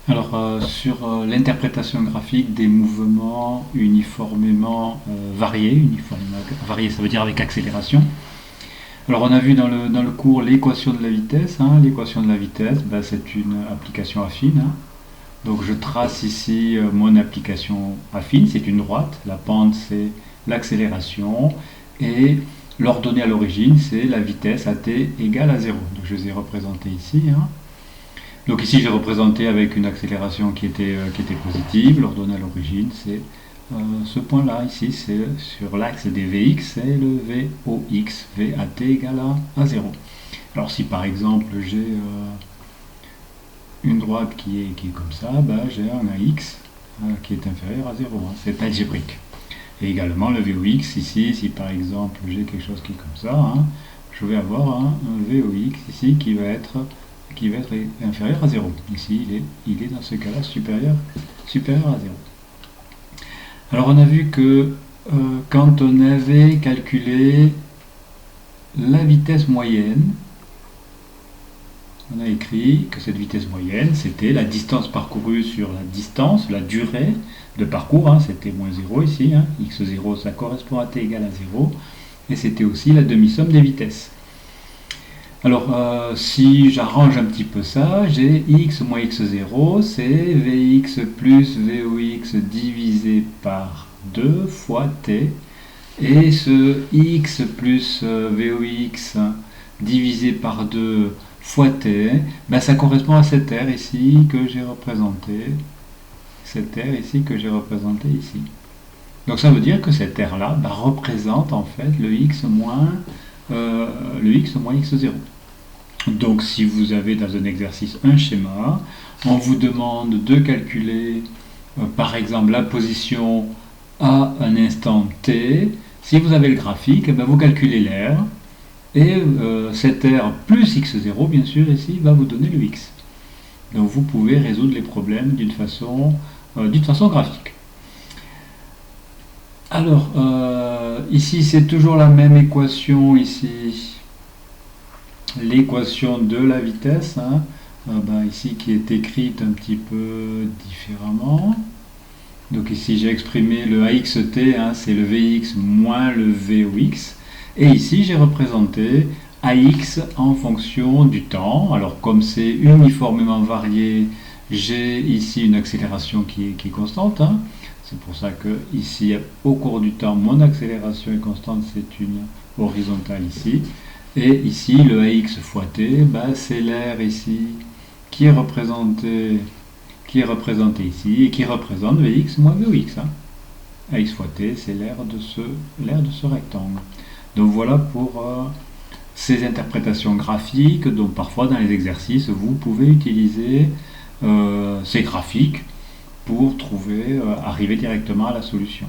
Alors, sur l'interprétation graphique des mouvements uniformément variés, uniformément variés ça veut dire avec accélération. Alors, on a vu dans le cours l'équation de la vitesse. Hein. L'équation de la vitesse, ben, c'est une application affine. Hein. Donc, je trace ici mon application affine, c'est une droite. La pente, c'est l'accélération. Et l'ordonnée à l'origine, c'est la vitesse à t égale à 0. Donc, je les ai représentés ici. Hein. Donc ici, j'ai représenté avec une accélération qui était positive. L'ordonnée à l'origine, c'est ce point-là. Ici, c'est sur l'axe des Vx, c'est le Vox, VAT égale à 0. Alors si par exemple, j'ai une droite qui est comme ça, ben, j'ai un AX qui est inférieur à 0. Hein. C'est algébrique. Et également le Vox, ici, si par exemple, j'ai quelque chose qui est comme ça, hein, je vais avoir un Vox ici qui va être inférieur à 0. Ici, il est dans ce cas-là supérieur à 0. Alors, on a vu que quand on avait calculé la vitesse moyenne, on a écrit que cette vitesse moyenne, c'était la distance parcourue sur la distance, la durée de parcours, hein, c'était moins 0 ici, hein, x0, ça correspond à t égale à 0, et c'était aussi la demi-somme des vitesses. Alors, si j'arrange un petit peu ça, j'ai x moins x0, c'est Vx plus Vox divisé par 2 fois t. Et ce x plus Vox divisé par 2 fois t, ben ça correspond à cette r ici que j'ai représenté. Cette r ici que j'ai représenté ici. Donc ça veut dire que cette r-là ben, représente en fait le x moins x0. Donc si vous avez dans un exercice un schéma, on vous demande de calculer par exemple la position à un instant t. Si vous avez le graphique, ben, vous calculez l'air et cette r plus x0 bien sûr ici va vous donner le x. Donc vous pouvez résoudre les problèmes d'une façon graphique. Alors ici c'est toujours la même équation ici. L'équation de la vitesse, hein, ici qui est écrite un petit peu différemment. Donc ici j'ai exprimé le AXT, hein, c'est le Vx moins le Vox. Et ici j'ai représenté AX en fonction du temps. Alors comme c'est uniformément varié, j'ai ici une accélération qui est constante. Hein. C'est pour ça que ici au cours du temps, mon accélération est constante, c'est une horizontale ici. Et ici, le AX fois t, ben, c'est l'air ici qui est représenté ici et qui représente Vx moins Vox. Hein. AX fois t, c'est l'air de ce rectangle. Donc voilà pour ces interprétations graphiques. Donc parfois dans les exercices, vous pouvez utiliser ces graphiques pour arriver directement à la solution.